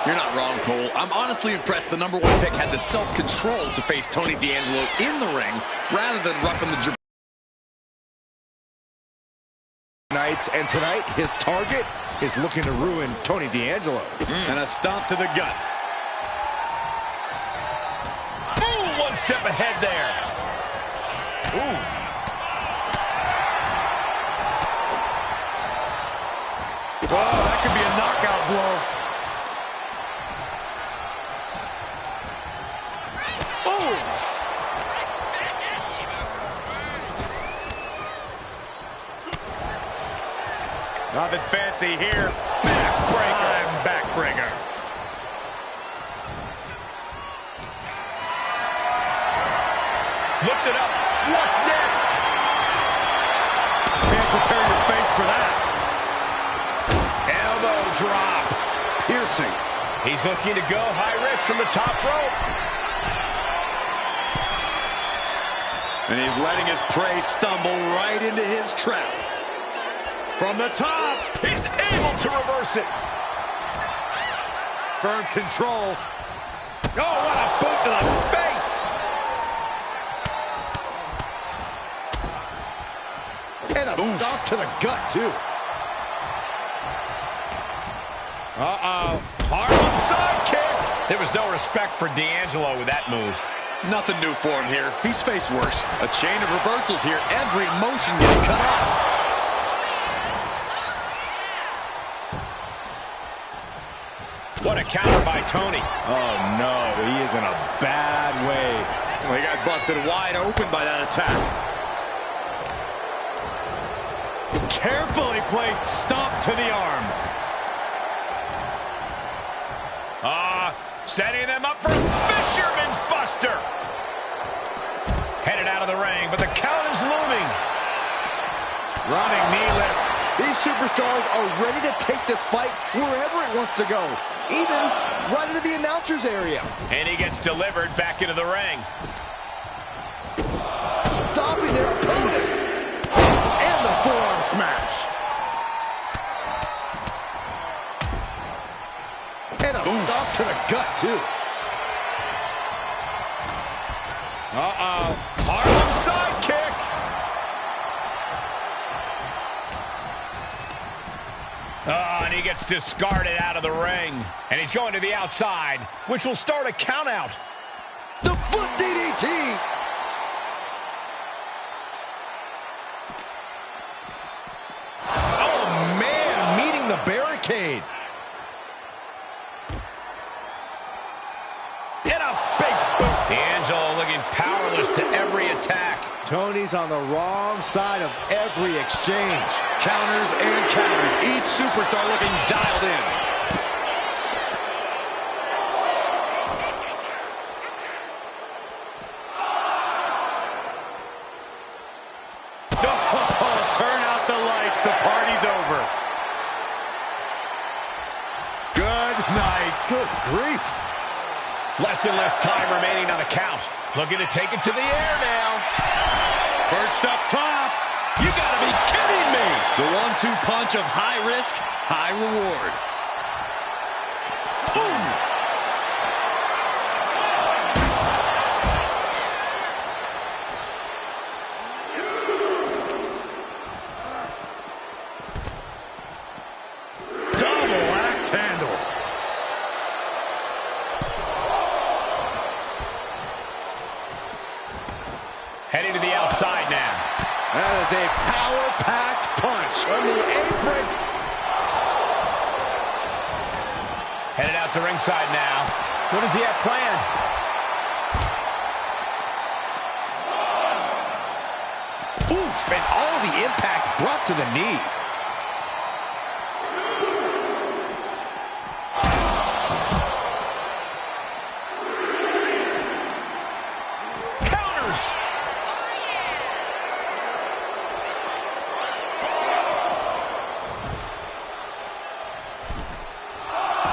You're not wrong, Cole. I'm honestly impressed the #1 pick had the self-control to face Tony D'Angelo in the ring rather than roughing the nights, and tonight his target is looking to ruin Tony D'Angelo. And a stomp to the gut. Ooh, one step ahead there. Ooh. Oh, that could be a knockout blow. Oh! Nothing fancy here. Backbreaker. Backbreaker. Lift it up. What's next? Can't prepare your face for that. Elbow drop. Piercing. He's looking to go high risk from the top rope. And he's letting his prey stumble right into his trap. From the top, he's able to reverse it. Firm control. Oh, what a boot to the face! And a stomp to the gut, too. Uh-oh. Harlem sidekick. There was no respect for D'Angelo with that move. Nothing new for him here. He's faced worse. A chain of reversals here. Every motion getting cut off. What a counter by Tony. Oh, no. He is in a bad way. Well, he got busted wide open by that attack. Carefully placed stomp to the arm. Setting them up for Fisherman's Buster. Headed out of the ring, but the count is looming. Running knee lift. These superstars are ready to take this fight wherever it wants to go, even right into the announcer's area. And he gets delivered back into the ring. Stopping their opponent. And the forearm smash. And a stomp to the gut, too. Uh-oh. Harlem sidekick. And he gets discarded out of the ring. And he's going to the outside, which will start a count out. The foot DDT. Oh, man, meeting the barricade. And a big boot. D'Angelo looking powerless to every attack. Tony's on the wrong side of every exchange. Counters and counters. Each superstar looking dialed in. Oh, turn out the lights. The party's over. Good night. Good grief. Less and less time remaining on the count. Looking to take it to the air now. Perched up top. You gotta be kidding me. The 1-2 punch of high risk, high reward. Boom. Double axe handle. Heading to the outside now. That is a power-packed punch on the apron. Headed out to ringside now. What does he have planned? Oof, and all the impact brought to the knee.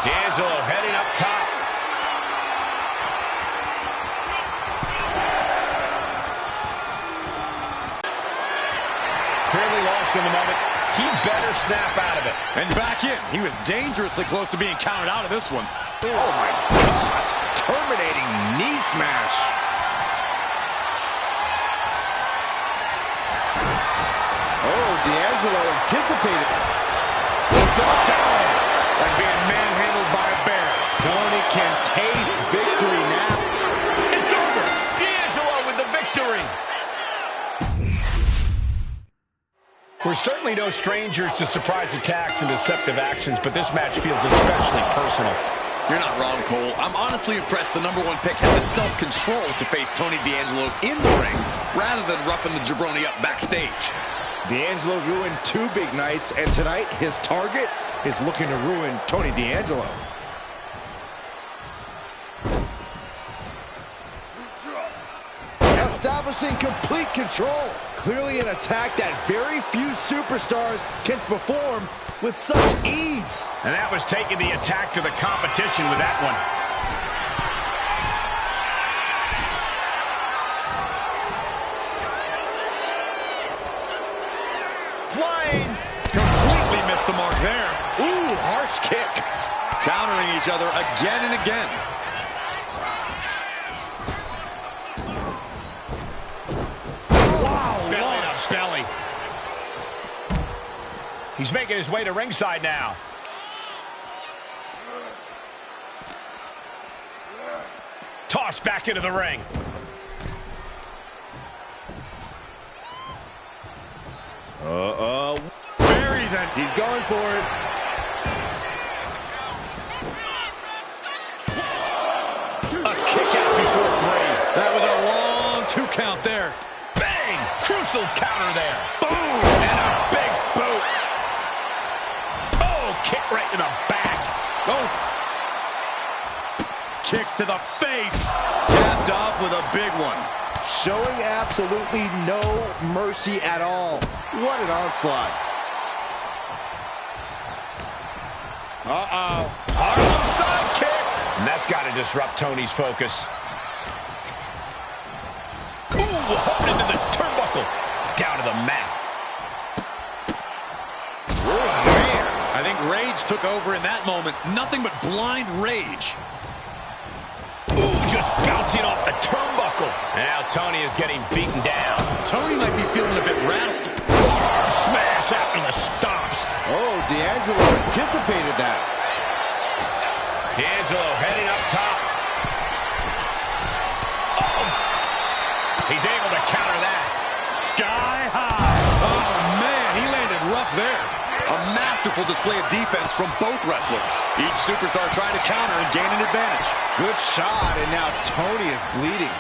D'Angelo heading up top. Clearly lost in the moment. He better snap out of it. And back in. He was dangerously close to being counted out of this one. Oh my gosh, terminating knee smash. Oh, D'Angelo anticipated. It's up down, like being manhandled by a bear. Tony can taste victory now. It's over. D'Angelo with the victory. We're certainly no strangers to surprise attacks and deceptive actions, but this match feels especially personal. You're not wrong, Cole. I'm honestly impressed the #1 pick had the self-control to face Tony D'Angelo in the ring rather than roughing the jabroni up backstage. D'Angelo ruined 2 big nights, and tonight his target is looking to ruin Tony D'Angelo. Establishing complete control. Clearly an attack that very few superstars can perform with such ease. And that was taking the attack to the competition with that one. Flying. Completely missed the mark there. Ooh, harsh kick. Countering each other again and again. Belly. He's making his way to ringside now. Tossed back into the ring. Buries it. He's going for it. A kick out before 3. That was a long 2 count there. Bang! Crucial counter there. Boom! And a big boot. Oh, kick right to the back. Oh. Kicks to the face. Capped off with a big one. Showing absolutely no mercy at all. What an onslaught. Uh-oh. Harlem side kick. And that's got to disrupt Tony's focus. Ooh, hard into the turnbuckle. Down to the mat. Oh, man. I think rage took over in that moment. Nothing but blind rage. Ooh, just bouncing off the turnbuckle. Now Tony is getting beaten down. Tony might be feeling a bit rattled. Arm smash after the stomps. Oh, D'Angelo anticipated that. D'Angelo heading up top. Oh. He's able to counter that. Sky high. Oh, man, he landed rough there. A masterful display of defense from both wrestlers. Each superstar trying to counter and gain an advantage. Good shot, and now Tony is bleeding.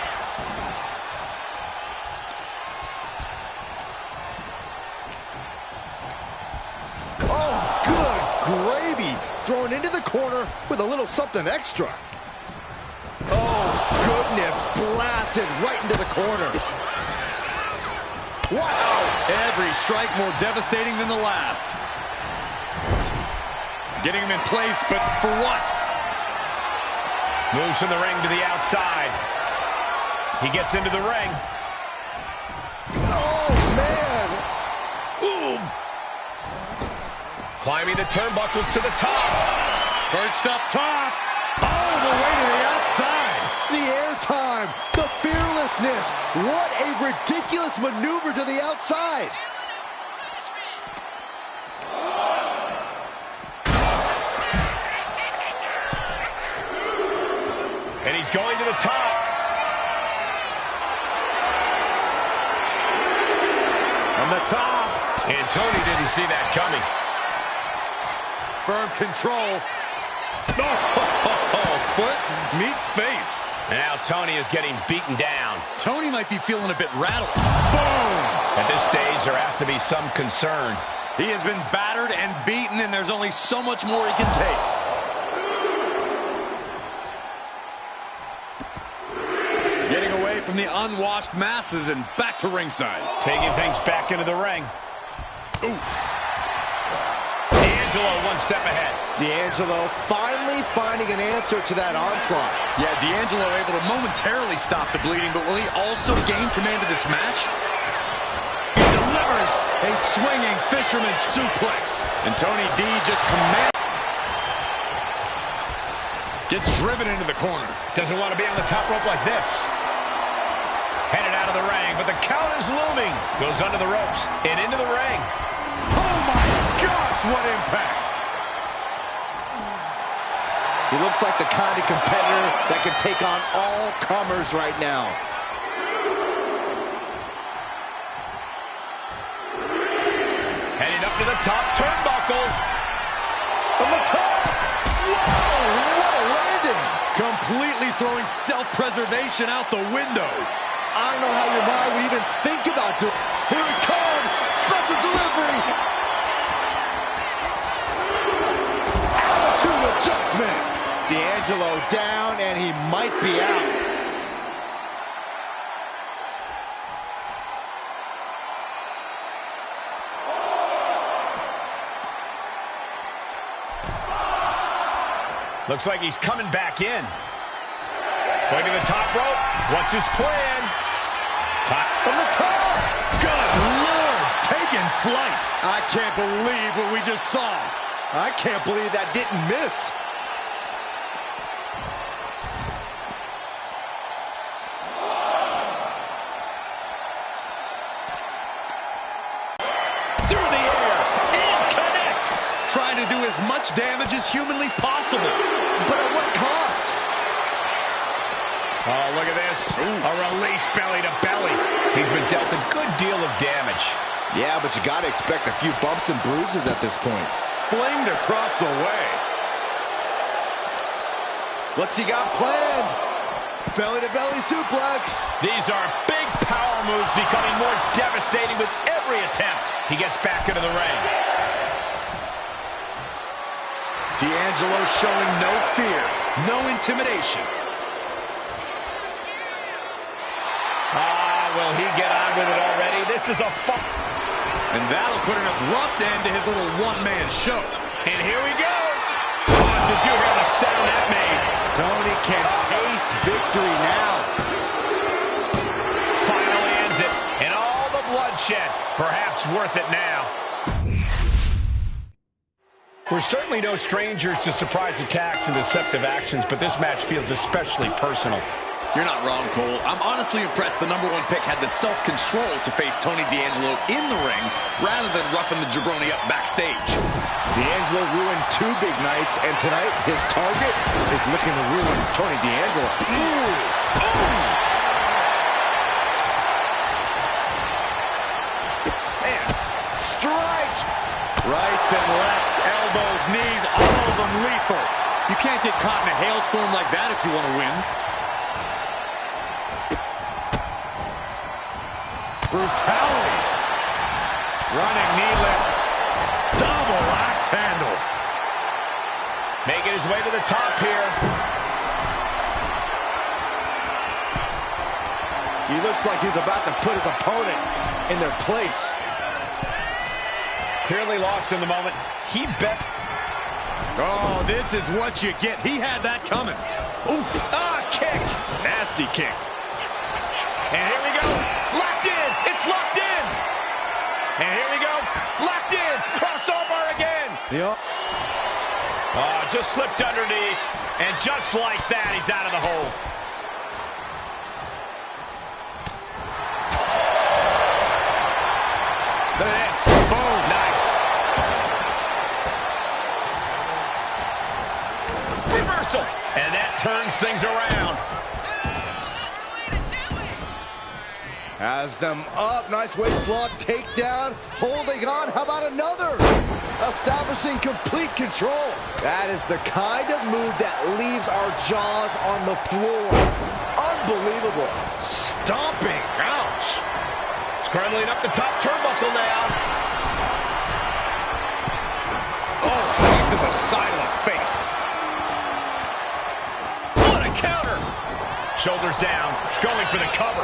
Oh, good gravy. Thrown into the corner with a little something extra. Oh, goodness. Blasted right into the corner. Wow. Every strike more devastating than the last. Getting him in place, but for what? Moves from the ring to the outside. He gets into the ring. Oh, man. Ooh. Climbing the turnbuckles to the top. Perched up top. All the way to the outside. The airtime. The fearlessness. What a ridiculous maneuver to the outside. And he's going to the top. On the top. And Tony didn't see that coming. Firm control. Oh, foot meets face. And now Tony is getting beaten down. Tony might be feeling a bit rattled. Boom! At this stage, there has to be some concern. He has been battered and beaten, and there's only so much more he can take. Getting away from the unwashed masses and back to ringside. Taking things back into the ring. Ooh. D'Angelo one step ahead. D'Angelo finally finding an answer to that onslaught. Yeah, D'Angelo able to momentarily stop the bleeding, but will he also gain command of this match? He delivers a swinging fisherman suplex. And Tony D just commands. Gets driven into the corner. Doesn't want to be on the top rope like this. Headed out of the ring, but the count is looming. Goes under the ropes and into the ring. Oh my gosh, what impact! He looks like the kind of competitor that can take on all comers right now. Heading up to the top turnbuckle. From the top! Whoa, what a landing! Completely throwing self-preservation out the window. I don't know how your mind would even think about it. Here it comes! Special delivery! Attitude adjustment! D'Angelo down, and he might be out. Looks like he's coming back in. Going to the top rope. What's his plan? Top. From the top! Good Lord, taking flight. I can't believe what we just saw. I can't believe that didn't miss. Through the air, it connects. Trying to do as much damage as humanly possible. But at what cost? Oh, look at this. A release belly to belly. He's been dealt a good deal of damage. Yeah, but you gotta expect a few bumps and bruises at this point. Flamed across the way. What's he got planned? Belly-to-belly suplex. These are big power moves becoming more devastating with every attempt. He gets back into the ring. D'Angelo showing no fear, no intimidation. Will he get on with it already? This is a fun. And that'll put an abrupt end to his little one-man show. And here we go. Oh, did you hear the sound that made? Tony can taste victory now. Finally ends it. And all the bloodshed. Perhaps worth it now. We're certainly no strangers to surprise attacks and deceptive actions, but this match feels especially personal. You're not wrong, Cole. I'm honestly impressed the #1 pick had the self-control to face Tony D'Angelo in the ring rather than roughing the jabroni up backstage. D'Angelo ruined 2 big nights, and tonight his target is looking to ruin Tony D'Angelo. Ooh. Ooh. Man, strikes. Rights and lefts, elbows, knees, all of them lethal. You can't get caught in a hailstorm like that if you want to win. Brutality. Running knee lift. Double axe handle. Making his way to the top here. He looks like he's about to put his opponent in their place. Clearly lost in the moment. He bet. Oh, this is what you get. He had that coming. Ooh. Ah, kick. Nasty kick. And here we go. Locked in. It's locked in. And here we go. Locked in. Crossover again. Yep. Just slipped underneath. And just like that, he's out of the hold. Look at this. Boom. Nice. Reversal. And that turns things around. Has them up. Nice waist lock. Takedown. Holding on. How about another? Establishing complete control. That is the kind of move that leaves our jaws on the floor. Unbelievable. Stomping. Ouch. Scrambling up the top turnbuckle now. Oh, right to the side of the face. What a counter. Shoulders down. Going for the cover.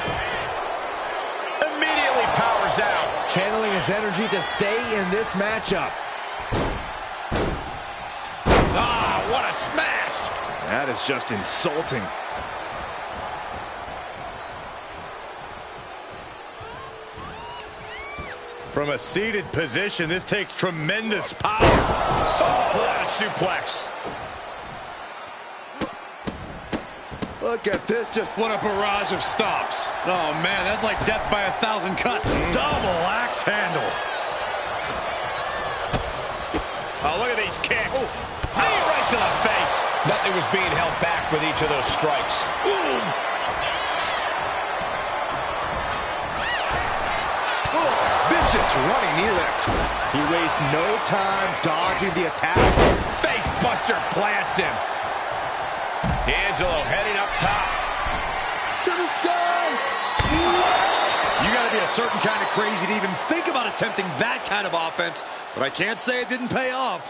Immediately powers out. Channeling his energy to stay in this matchup. Ah, what a smash. That is just insulting. From a seated position, this takes tremendous power. Oh, what a suplex. Look at this, just what a barrage of stops. Oh, man, that's like death by 1,000 cuts. Double axe handle. Oh, look at these kicks. Knee right to the face. Nothing was being held back with each of those strikes. oh, vicious running knee lift. He wastes no time dodging the attack. Face buster plants him. D'Angelo heading up top. To the sky. What? You got to be a certain kind of crazy to even think about attempting that kind of offense, but I can't say it didn't pay off.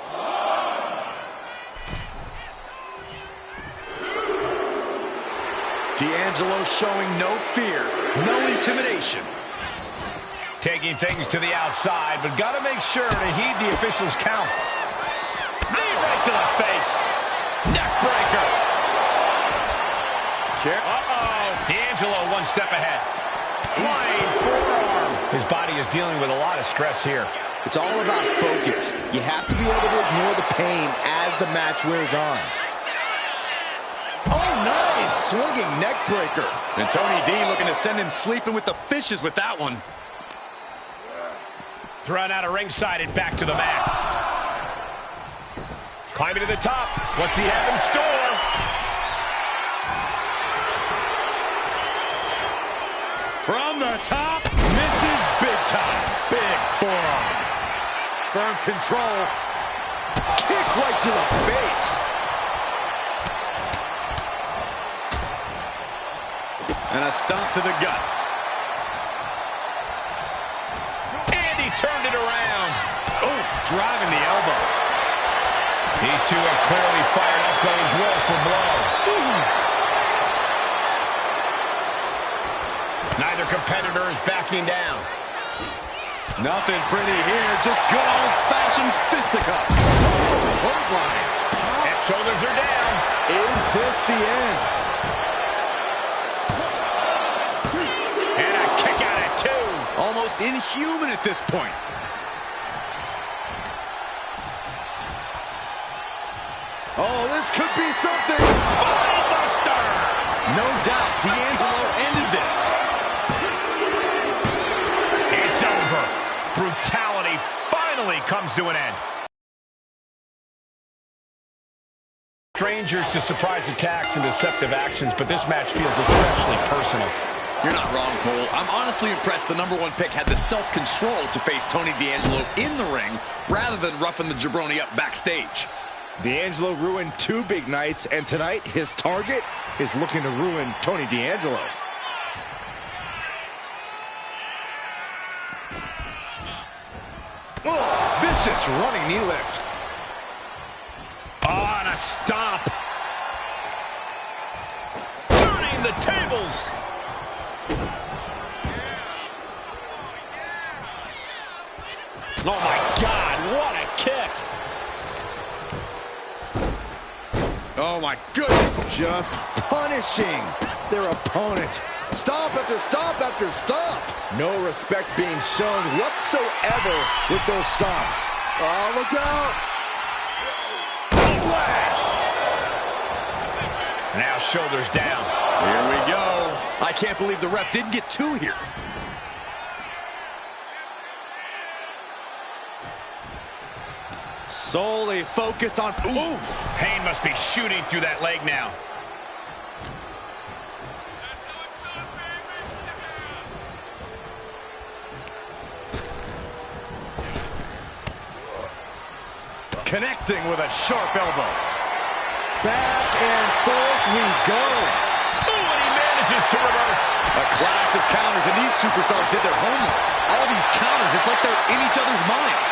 D'Angelo showing no fear, no intimidation. Taking things to the outside, but got to make sure to heed the officials' count. Knee right to the face. Neck breaker. Uh-oh. D'Angelo one step ahead. Flying forearm. His body is dealing with a lot of stress here. It's all about focus. You have to be able to ignore the pain as the match wears on. Oh, nice. Swinging neck breaker. And Tony D looking to send him sleeping with the fishes with that one. Thrown out of ringside and back to the mat. Climbing to the top. What's he have in store? From the top, misses big time. Big forearm. Firm control. Kick right to the face. And a stomp to the gut. And he turned it around. Oh, driving the elbow. These two are clearly fired up, going blow for blow. Neither competitor is backing down. Nothing pretty here, just good old-fashioned fisticuffs. Clothesline. Head shoulders are down. Is this the end? And a kick out at two. Almost inhuman at this point. Oh, this could be something. Body buster. No doubt, D'Angelo ended this. It's over. Brutality finally comes to an end. Strangers to surprise attacks and deceptive actions, but this match feels especially personal. You're not wrong, Cole. I'm honestly impressed the #1 pick had the self-control to face Tony D'Angelo in the ring rather than roughing the jabroni up backstage. D'Angelo ruined 2 big nights, and tonight his target is looking to ruin Tony D'Angelo. Oh, vicious running knee lift. On a stomp. Turning the tables. Oh, my God, what a kick. Oh, my goodness. Just punishing their opponent. Stomp after stomp after stomp. No respect being shown whatsoever with those stomps. Oh, look out. Flash. Now shoulders down. Here we go. I can't believe the ref didn't get 2 here. Solely focused on... Ooh. Pain must be shooting through that leg now. Connecting with a sharp elbow. Back and forth we go. Ooh, and he manages to reverse. A clash of counters, and these superstars did their homework. All these counters, it's like they're in each other's minds.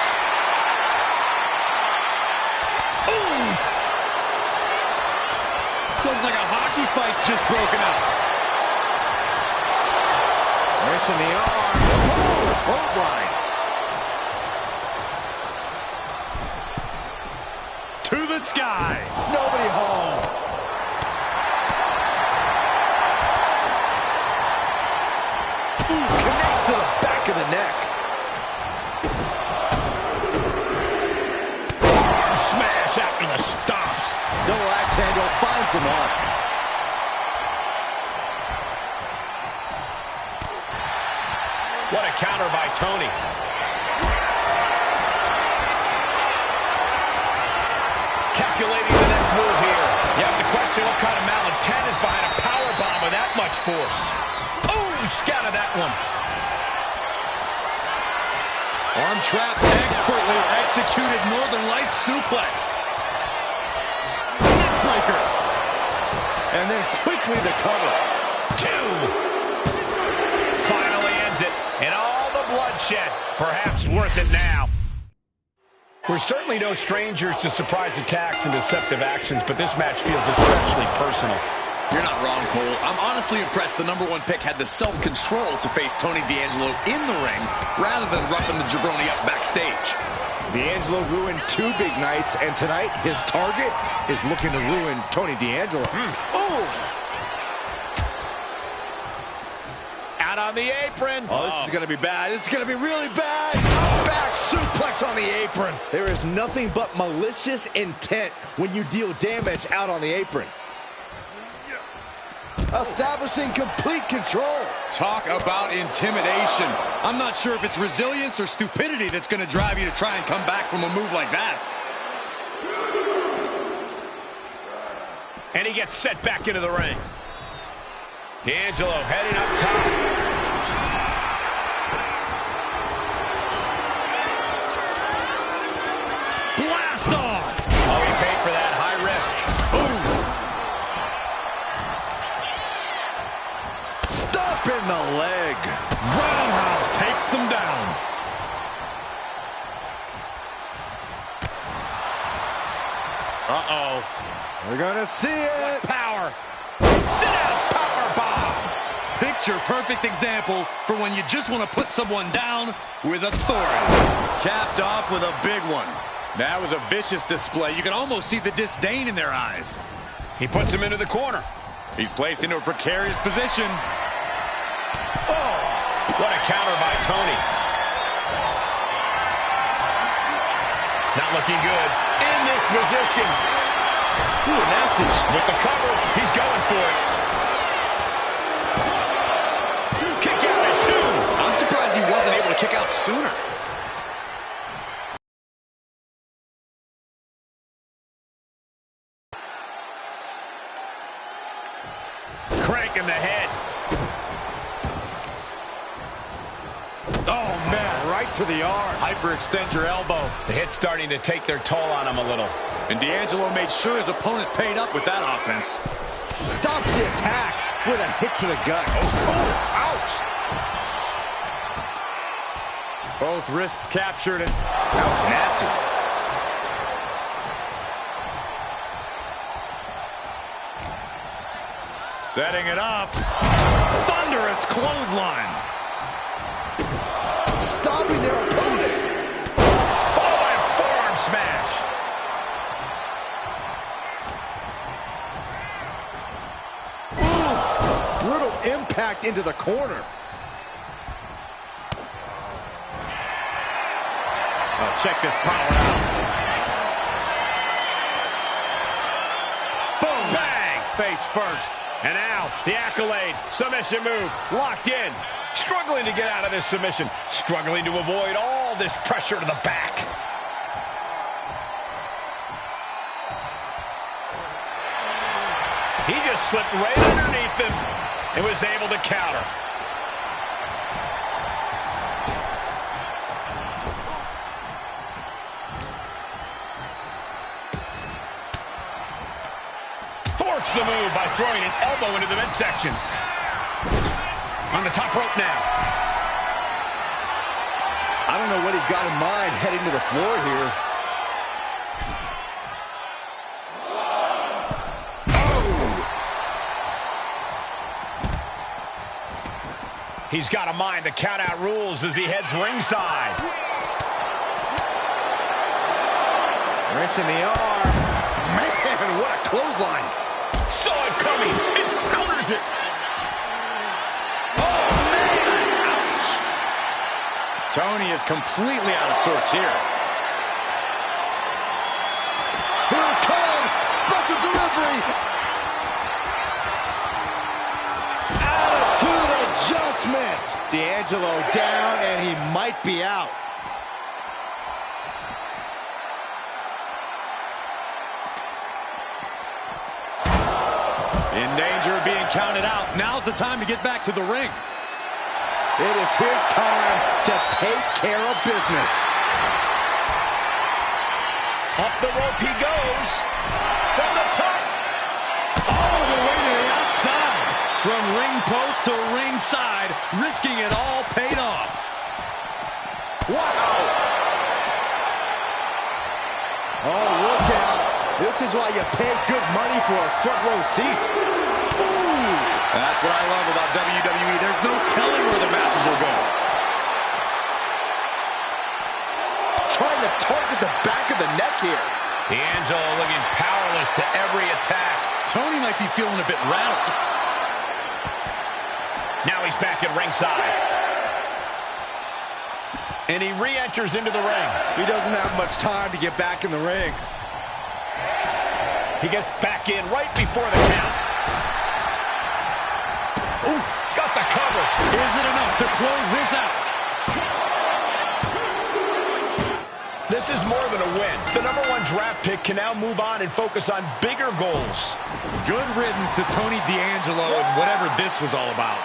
Ooh! Looks like a hockey fight's just broken out. Wrenching the arm. Oh, clothesline. To the sky. Nobody home. Ooh, connects to the back of the neck. Arm smash after the stomps. Double axe handle finds the mark. counter by Tony. Calculating the next move here. You have to question what kind of malintent is behind a power bomb with that much force. Oh, scattered that one. Arm trap, expertly executed Northern Lights suplex. Neckbreaker. And then quickly the cover. 2. Finally ends it. And all the bloodshed. Perhaps worth it now. We're certainly no strangers to surprise attacks and deceptive actions, but this match feels especially personal. You're not wrong, Cole. I'm honestly impressed the #1 pick had the self-control to face Tony D'Angelo in the ring rather than roughing the jabroni up backstage. D'Angelo ruined 2 big nights, and tonight his target is looking to ruin Tony D'Angelo. Oh! Out on the apron. Oh, this is going to be bad. This is going to be really bad. Back suplex on the apron. There is nothing but malicious intent when you deal damage out on the apron. Establishing complete control. Talk about intimidation. I'm not sure if it's resilience or stupidity that's going to drive you to try and come back from a move like that. And he gets set back into the ring. D'Angelo heading up top. Blast off! Oh, he paid for that. High risk. Stop in the leg. Roundhouse takes them down. Uh-oh. We're going to see it. Power. Sit down. Power bomb. Picture perfect example for when you just want to put someone down with authority. Capped off with a big one. That was a vicious display. You can almost see the disdain in their eyes. He puts him into the corner. He's placed into a precarious position. Oh, what a counter by Tony. Not looking good. In this position. Ooh, nasty. With the cover, he's going for it. Kick out at 2. I'm surprised he wasn't able to kick out sooner. Crank in the head. Oh, man, right to the arm. Hyperextend your elbow. The hit's starting to take their toll on him a little. And D'Angelo made sure his opponent paid up with that offense. Stops the attack with a hit to the gut. Oh, ouch. Both wrists captured, and that was nasty. Setting it up. Thunderous clothesline. Stopping their opponent. Followed by a forearm smash. Oof. Brutal impact into the corner. Oh, check this power out. Boom, bang. Face first. And now, the accolade. Submission move. Locked in. Struggling to get out of this submission. Struggling to avoid all this pressure to the back. He just slipped right underneath him and was able to counter. Thwarts the move by throwing an elbow into the midsection. On the top rope now. I don't know what he's got in mind heading to the floor here. He's got to mind the count-out rules as he heads ringside. Wrench in the arm. Man, what a clothesline. Saw it coming. It counters it. Oh, man! Ouch! Tony is completely out of sorts here. Here it comes. Special delivery. Attitude adjustment. D'Angelo down, and he might be out. In danger of being counted out. Now's the time to get back to the ring. It is his time to take care of business. Up the rope he goes. From the top. All the way to the outside. From ring post to ring side, risking it all paid off. Wow. Oh, look out. This is why you pay good money for a front row seat. Ooh. That's what I love about WWE. There's no telling where the matches will go. Trying to target the back of the neck here. D'Angelo looking powerless to every attack. Tony might be feeling a bit rattled. Now he's back at ringside. And he re-enters into the ring. He doesn't have much time to get back in the ring. He gets back in right before the count. Oof, got the cover. Is it enough to close this out? This is more than a win. The #1 draft pick can now move on and focus on bigger goals. Good riddance to Tony D'Angelo and whatever this was all about.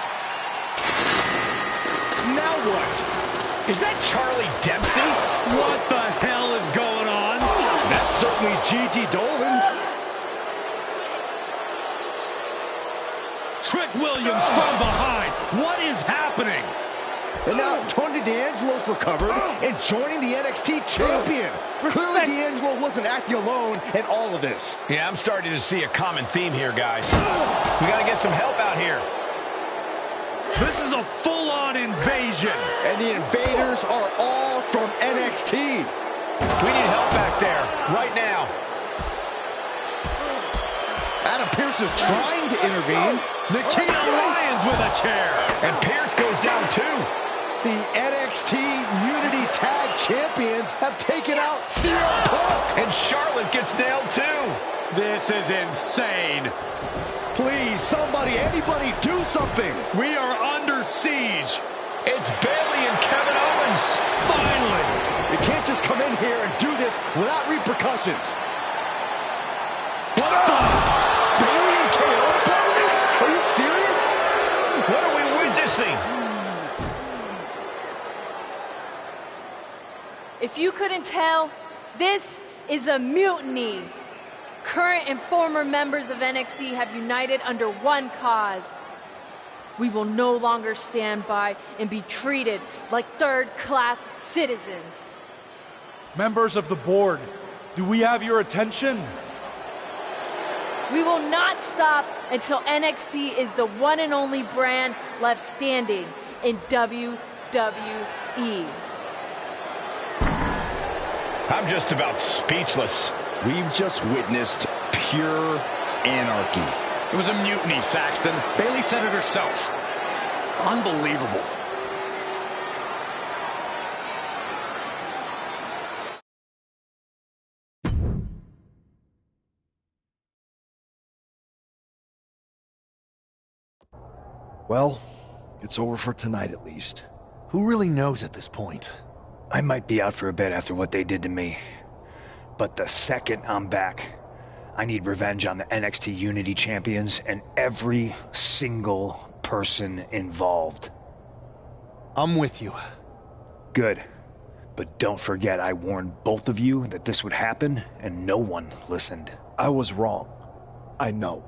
Now what? Is that Charlie Dempsey? What the hell is going on? That's certainly Gigi Dolan. Trick Williams from behind. What is happening? And now Tony D'Angelo's recovered and joining the NXT champion. Clearly D'Angelo wasn't acting alone in all of this. Yeah, I'm starting to see a common theme here, guys. We got to get some help out here. This is a full-on invasion. And the invaders are all from NXT. We need help back there, right now. Adam Pearce is trying to intervene. Nikita Lyons with a chair. And Pearce goes down too. The NXT Unity Tag Champions have taken out CM Punk. And Charlotte gets nailed too. This is insane. Please, somebody, anybody, do something. We are under siege. It's Bayley and Kevin Owens. Finally. You can't just come in here and do this without repercussions. What the? Bayley and KO part of this? Are you serious? What are we witnessing? If you couldn't tell, this is a mutiny. Current and former members of NXT have united under one cause. We will no longer stand by and be treated like third-class citizens. Members of the board, do we have your attention? We will not stop until NXT is the one and only brand left standing in WWE. I'm just about speechless. We've just witnessed pure anarchy. It was a mutiny, Saxton. Bayley said it herself. Unbelievable. Well, it's over for tonight at least. Who really knows at this point? I might be out for a bit after what they did to me. But the second I'm back, I need revenge on the NXT Unity Champions and every single person involved. I'm with you. Good. But don't forget I warned both of you that this would happen, and no one listened. I was wrong. I know.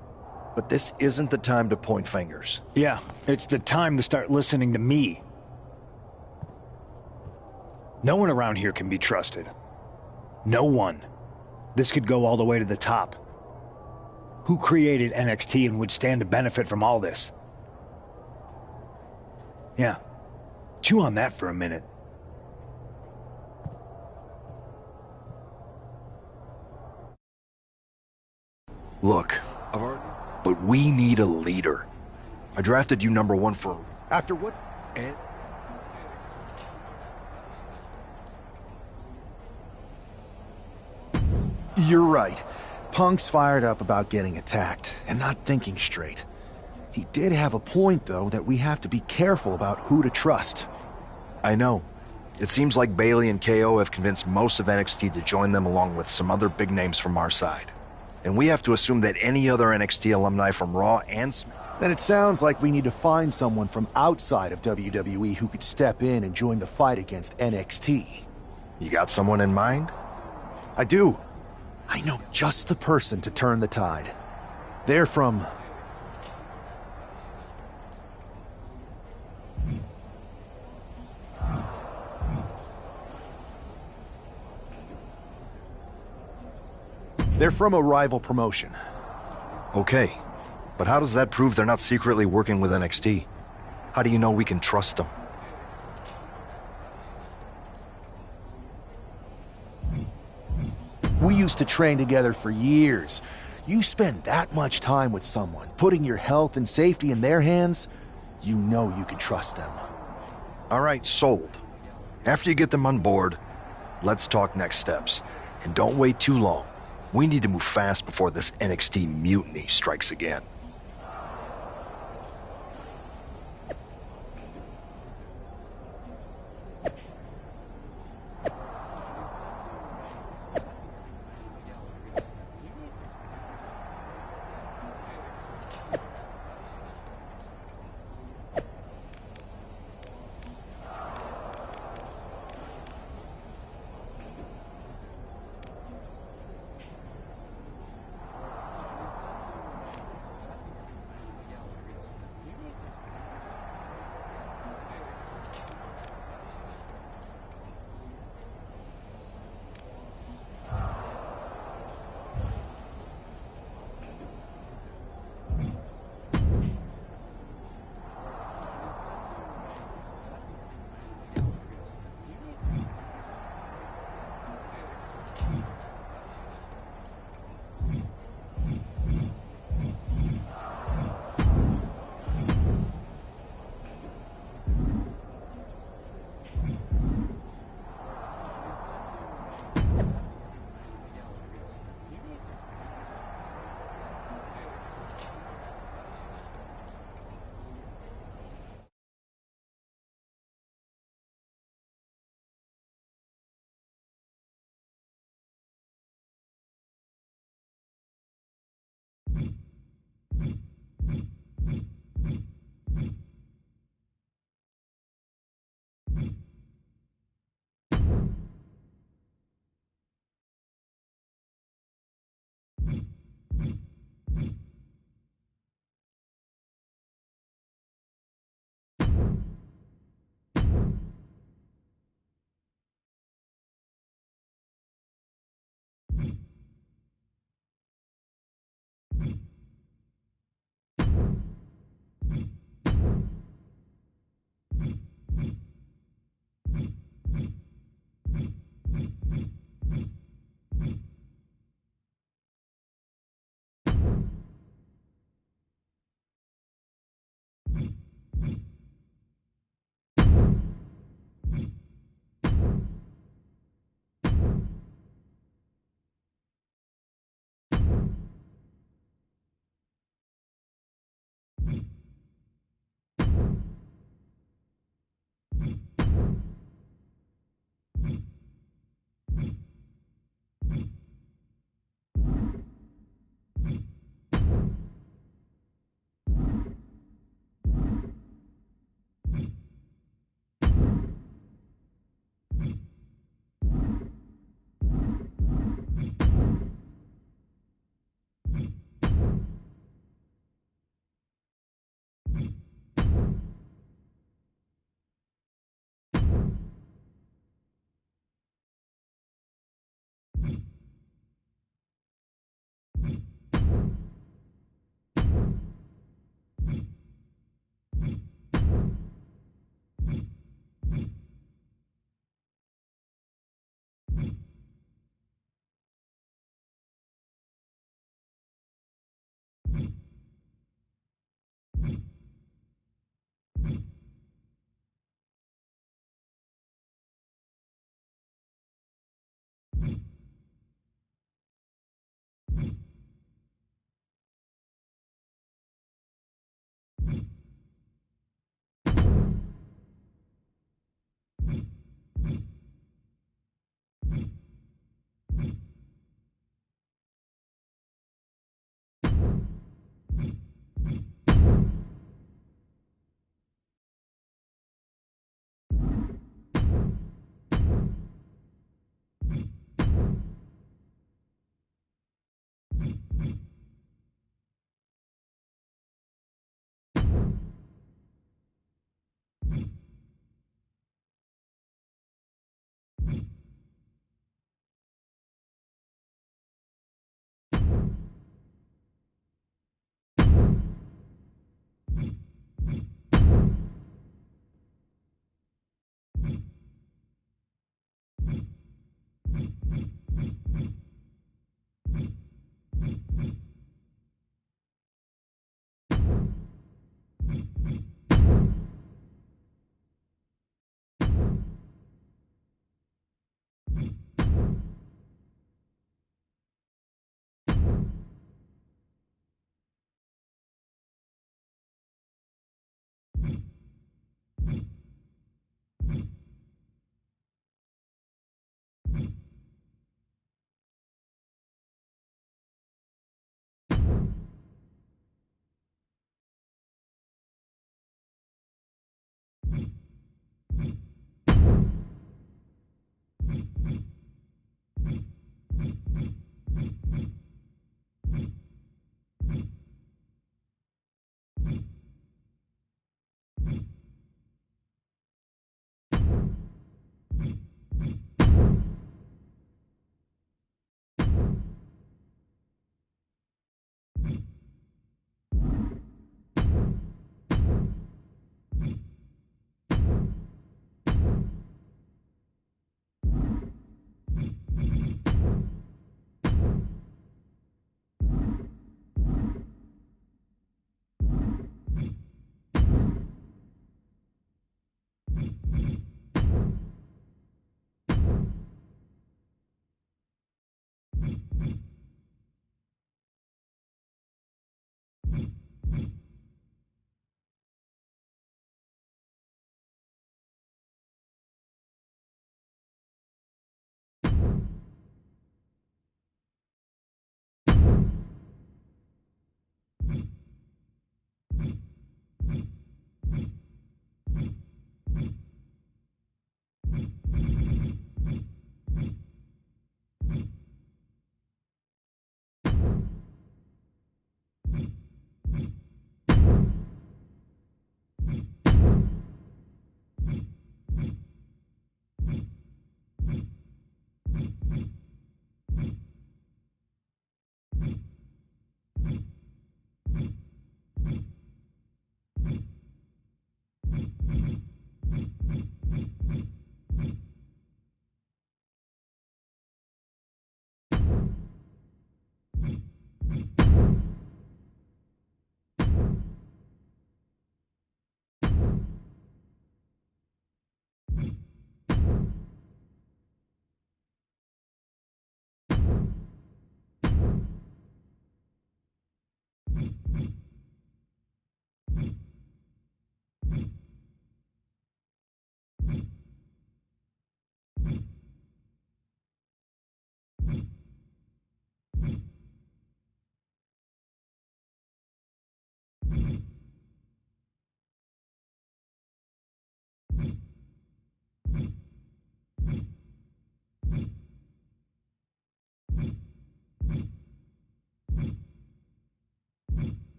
But this isn't the time to point fingers. Yeah, it's the time to start listening to me. No one around here can be trusted. No one. This could go all the way to the top. Who created NXT and would stand to benefit from all this? Yeah. Chew on that for a minute. Look, but we need a leader. I drafted you #1 for... After what? And... You're right. Punk's fired up about getting attacked and not thinking straight. He did have a point, though, that we have to be careful about who to trust. I know. It seems like Bailey and KO have convinced most of NXT to join them along with some other big names from our side. And we have to assume that any other NXT alumni from Raw and Then it sounds like we need to find someone from outside of WWE who could step in and join the fight against NXT. You got someone in mind? I do. I know just the person to turn the tide. They're from... They're from a rival promotion. Okay, but how does that prove they're not secretly working with NXT? How do you know we can trust them? We used to train together for years. You spend that much time with someone, putting your health and safety in their hands, you know you can trust them. All right, sold. After you get them on board, let's talk next steps. And don't wait too long. We need to move fast before this NXT mutiny strikes again.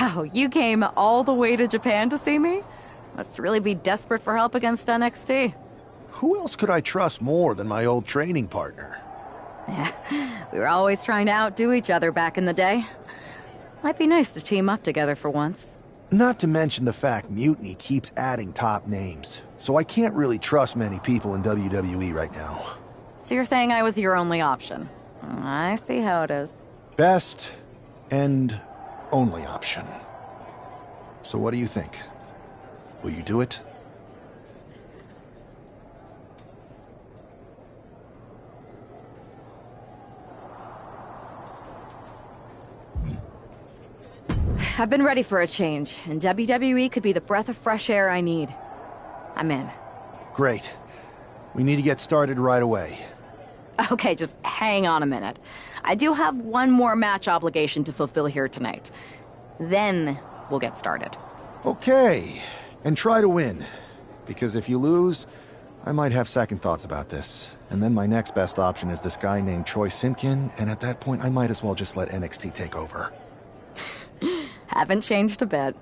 Wow, you came all the way to Japan to see me? Must really be desperate for help against NXT. Who else could I trust more than my old training partner? Yeah, we were always trying to outdo each other back in the day. Might be nice to team up together for once. Not to mention the fact Mutiny keeps adding top names, so I can't really trust many people in WWE right now. So you're saying I was your only option? I see how it is. Best and only option. So what do you think? Will you do it? I've been ready for a change, and WWE could be the breath of fresh air I need. I'm in. Great. We need to get started right away. Okay, just hang on a minute. I do have one more match obligation to fulfill here tonight. Then we'll get started. Okay, and try to win. Because if you lose, I might have second thoughts about this. And then my next best option is this guy named Troy Simpkin, and at that point I might as well just let NXT take over. Haven't changed a bit.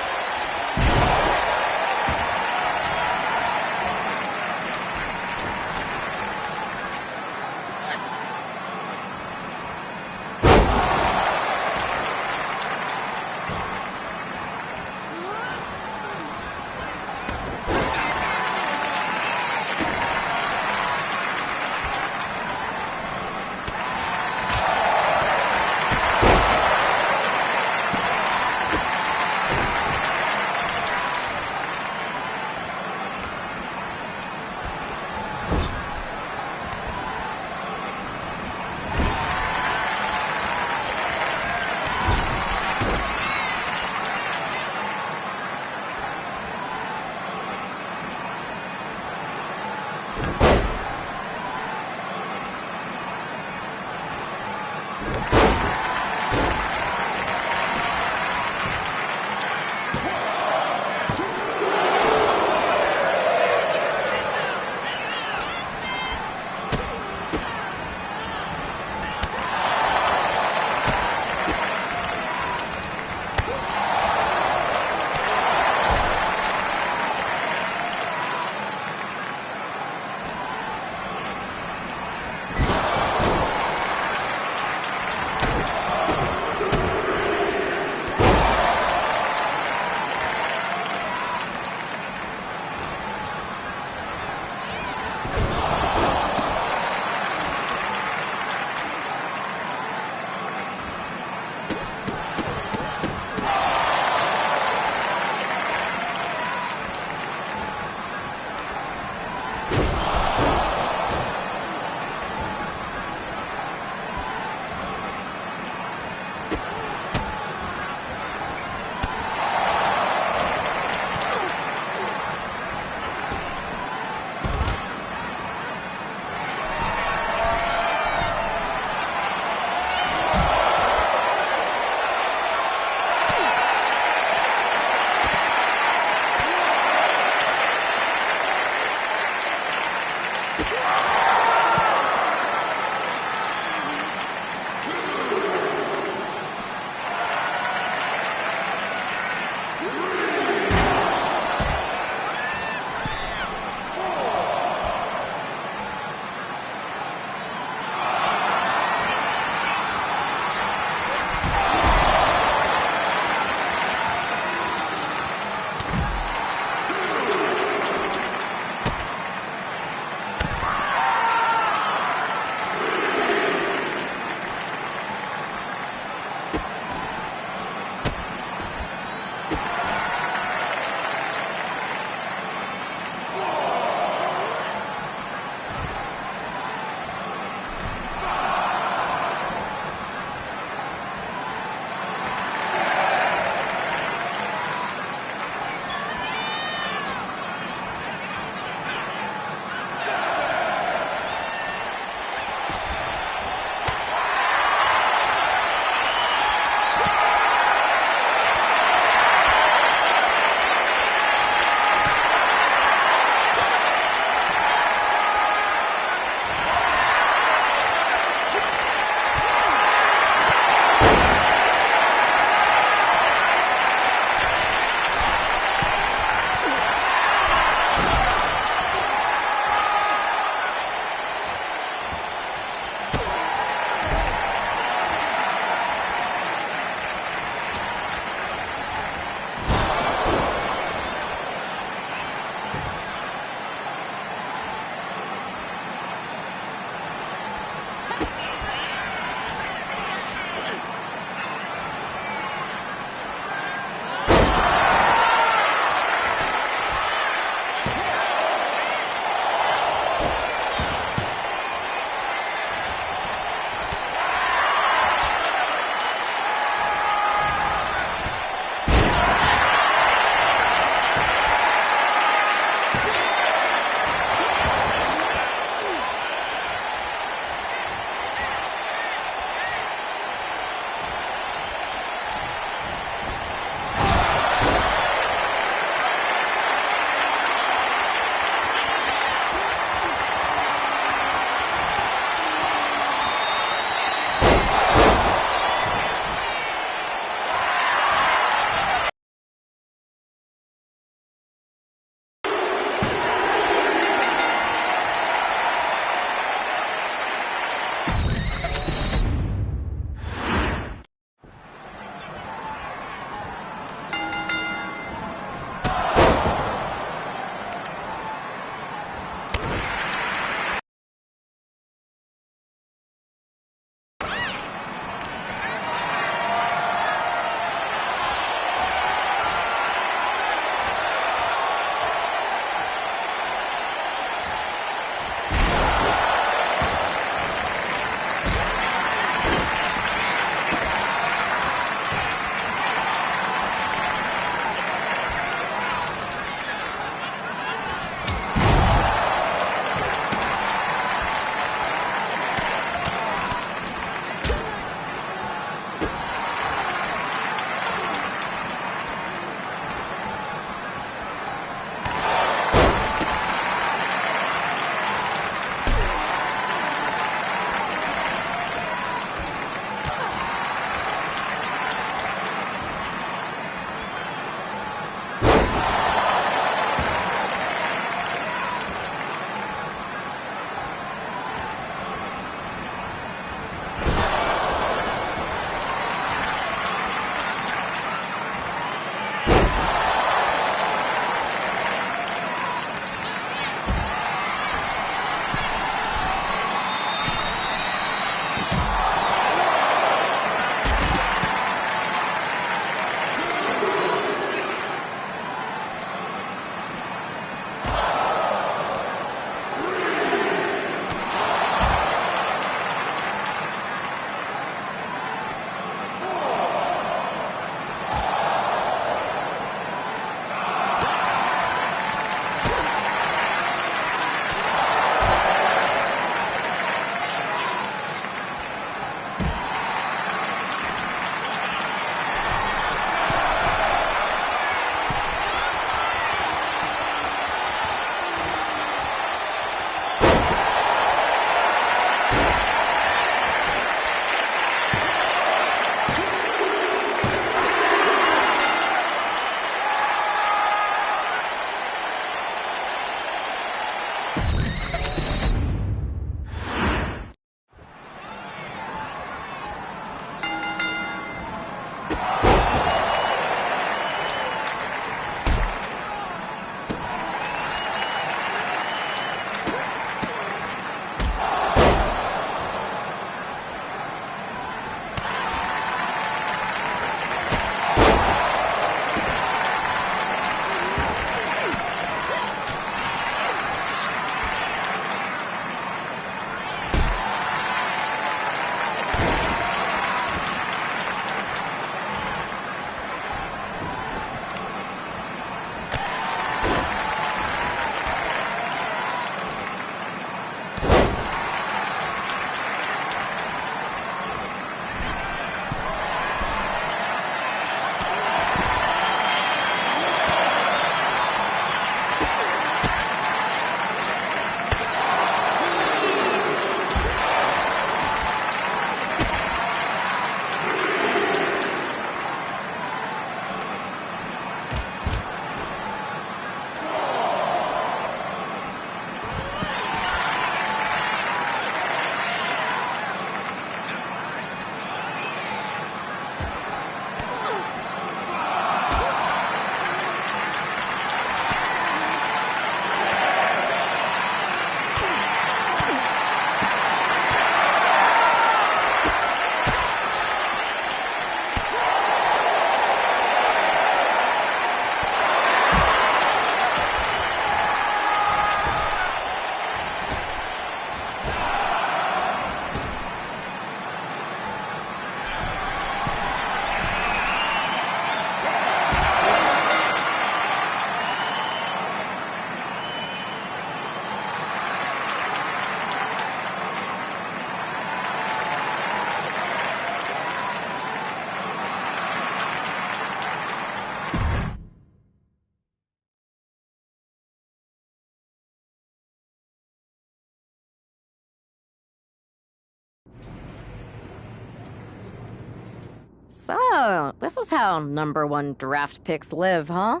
So, this is how #1 draft picks live, huh?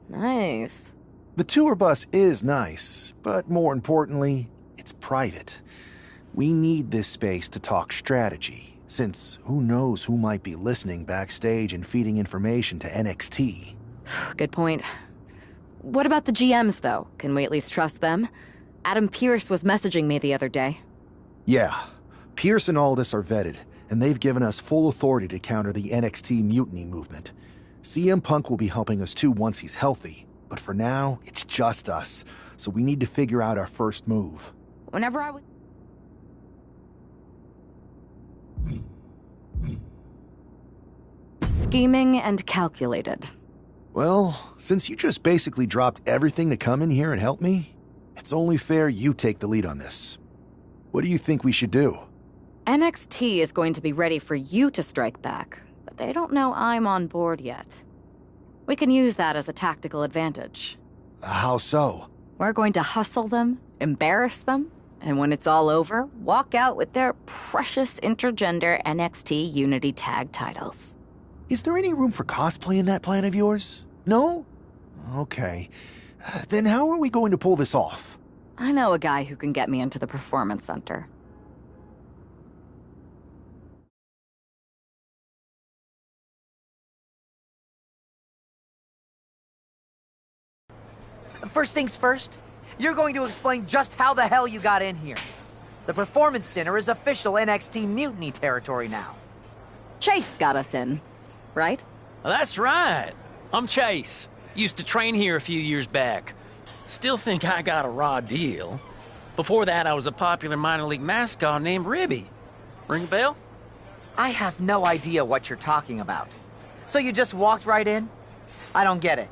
Nice. The tour bus is nice, but more importantly, it's private. We need this space to talk strategy, since who knows who might be listening backstage and feeding information to NXT. Good point. What about the GMs, though? Can we at least trust them? Adam Pearce was messaging me the other day. Yeah, Pierce and Aldis are vetted, and they've given us full authority to counter the NXT mutiny movement. CM Punk will be helping us too once he's healthy, but for now, it's just us, so we need to figure out our first move. Whenever I was... Scheming and calculated. Well, since you just basically dropped everything to come in here and help me, it's only fair you take the lead on this. What do you think we should do? NXT is going to be ready for you to strike back, but they don't know I'm on board yet. We can use that as a tactical advantage. How so? We're going to hustle them, embarrass them, and when it's all over, walk out with their precious intergender NXT Unity Tag titles. Is there any room for cosplay in that plan of yours? No? Okay. Then how are we going to pull this off? I know a guy who can get me into the Performance Center. First things first, you're going to explain just how the hell you got in here. The Performance Center is official NXT Mutiny territory now. Chase got us in, right? That's right. I'm Chase. Used to train here a few years back. Still think I got a raw deal. Before that, I was a popular minor league mascot named Ribby. Ring a bell? I have no idea what you're talking about. So you just walked right in? I don't get it.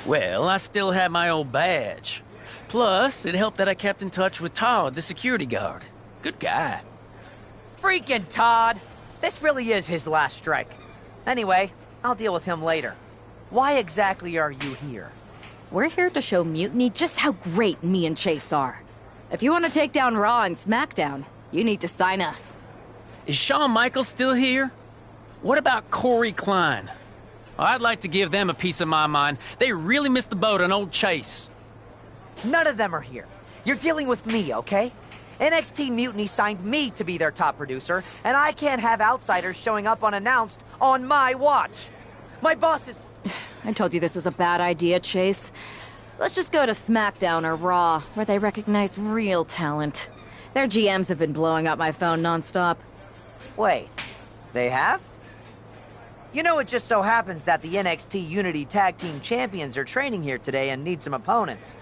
Well, I still had my old badge. Plus, it helped that I kept in touch with Todd, the security guard. Good guy. Freaking Todd! This really is his last strike. Anyway, I'll deal with him later. Why exactly are you here? We're here to show Mutiny just how great me and Chase are. If you want to take down Raw and SmackDown, you need to sign us. Is Shawn Michaels still here? What about Corey Klein? I'd like to give them a piece of my mind. They really missed the boat on old Chase. None of them are here. You're dealing with me, okay? NXT Mutiny signed me to be their top producer, and I can't have outsiders showing up unannounced on my watch. My boss is... I told you this was a bad idea, Chase. Let's just go to SmackDown or Raw, where they recognize real talent. Their GMs have been blowing up my phone nonstop. Wait, they have? You know, it just so happens that the NXT Unity Tag Team Champions are training here today and need some opponents.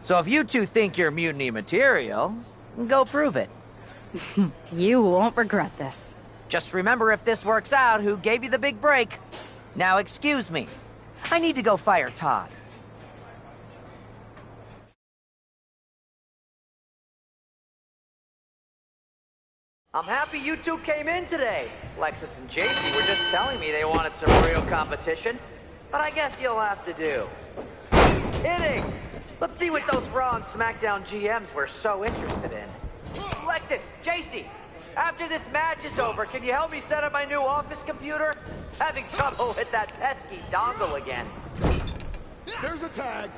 So if you two think you're Mutiny material, go prove it. You won't regret this. Just remember, if this works out, who gave you the big break. Now excuse me. I need to go fire Todd. I'm happy you two came in today. Lexus and JC were just telling me they wanted some real competition, but I guess you'll have to do. Kidding! Let's see what those Raw and SmackDown GMs were so interested in. Lexus, JC, after this match is over, can you help me set up my new office computer? Having trouble with that pesky dongle again. There's a tag.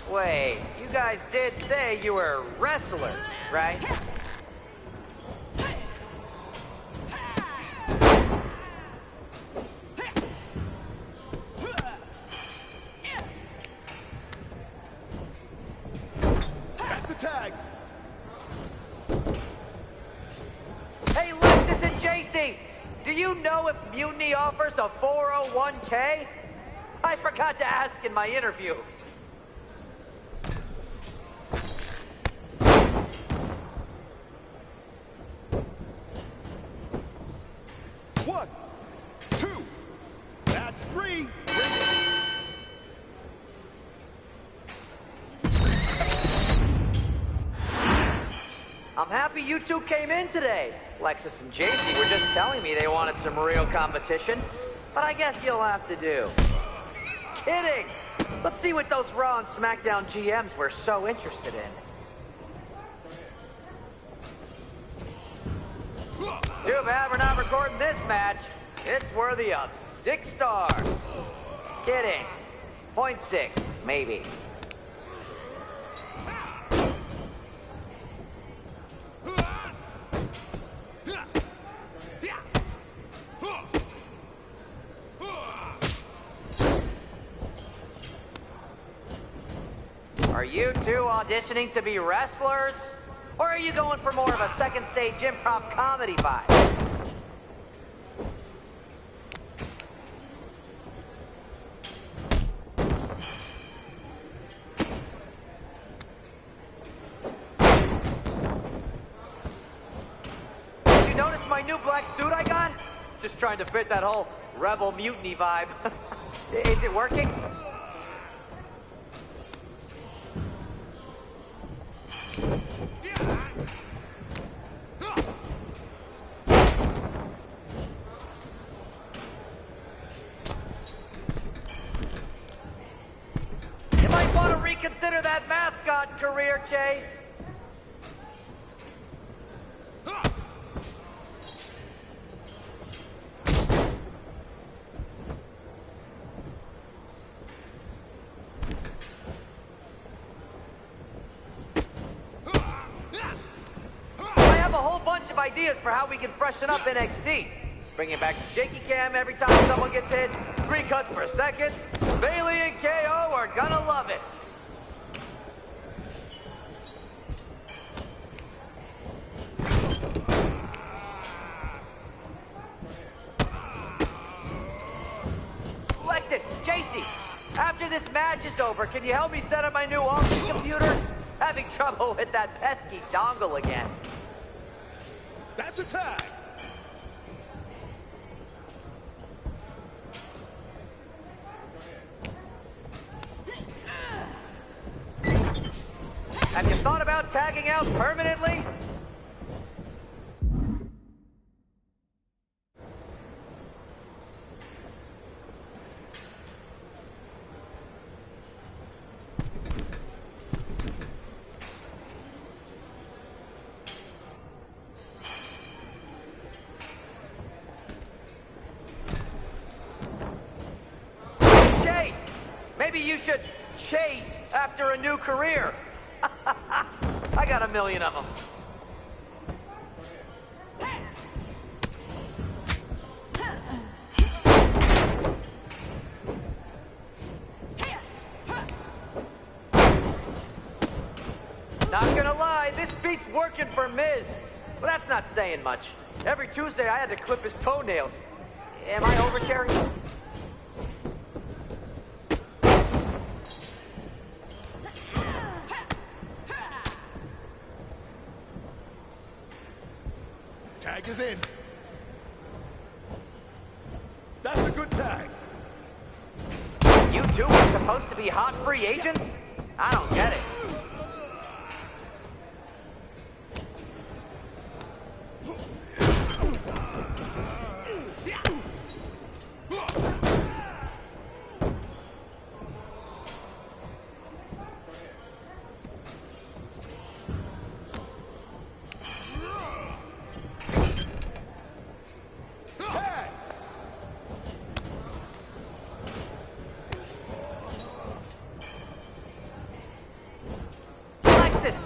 Wait, you guys did say you were wrestlers, right? That's a tag. Hey, Lexus and JC, do you know if Mutiny offers a 401k? I forgot to ask in my interview. One, two, that's three. happy you two came in today. Lexus and JC were just telling me they wanted some real competition, but I guess you'll have to do. Kidding! Let's see what those Raw and SmackDown GMs were so interested in. Too bad we're not recording this match. It's worthy of 6 stars. Kidding. 0.6, maybe. Are you two auditioning to be wrestlers? Or are you going for more of a second stage improv comedy vibe? Did you notice my new black suit I got? Just trying to fit that whole rebel mutiny vibe. Is it working? You might want to reconsider that mascot career, Chase. Ideas for how we can freshen up NXT. Bringing back the shaky cam every time someone gets hit, 3 cuts per second. Bayley and KO are gonna love it. Lexus, JC, after this match is over, can you help me set up my new office computer? Having trouble with that pesky dongle again. That's a tag. Have you thought about tagging out permanently? Maybe you should chase after a new career. I got a million of them. Not gonna lie, this beat's working for Miz. Well, that's not saying much. Every Tuesday I had to clip his toenails. Am I over, Terry? Tag is in. That's a good tag. You two are supposed to be hot free agents? I don't get it.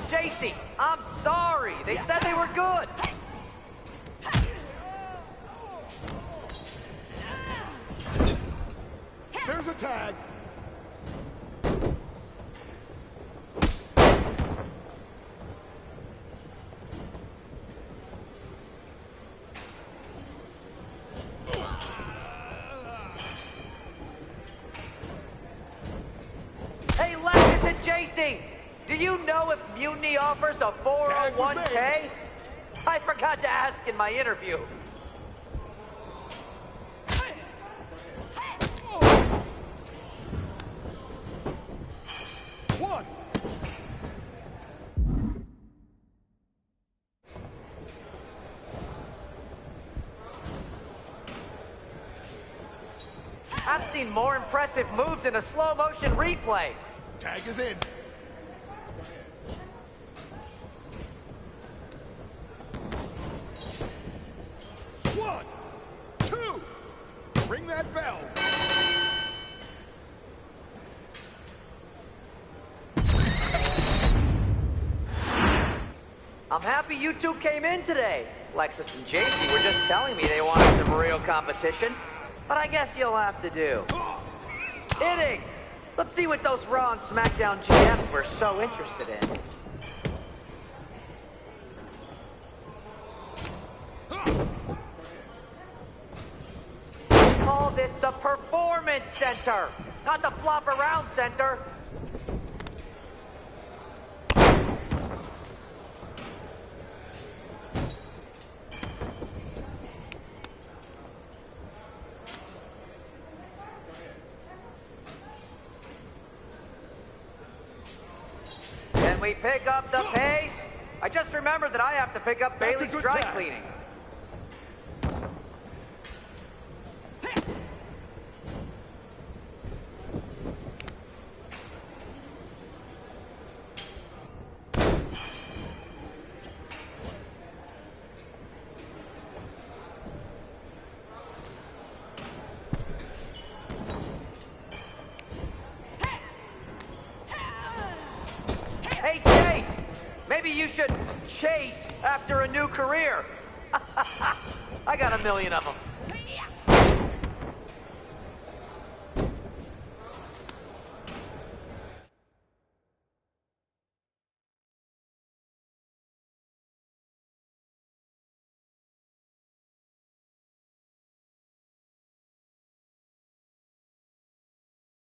JC, I'm sorry. They said they were good. There's a tag. Hey, Lexus and JC. Do you know if Mutiny offers a 401k? I forgot to ask in my interview. I've seen more impressive moves in a slow motion replay. Tag is in. One, two, ring that bell. I'm happy you two came in today. Lexus and JC were just telling me they wanted some real competition, but I guess you'll have to do. Hitting! Let's see what those Raw and SmackDown GMs were so interested in. Call this the Performance Center, not the Flop Around Center. Can we pick up the pace? I just remembered that I have to pick up Bailey's dry cleaning. Hey, Chase! Maybe you should chase after a new career. I got a million of them.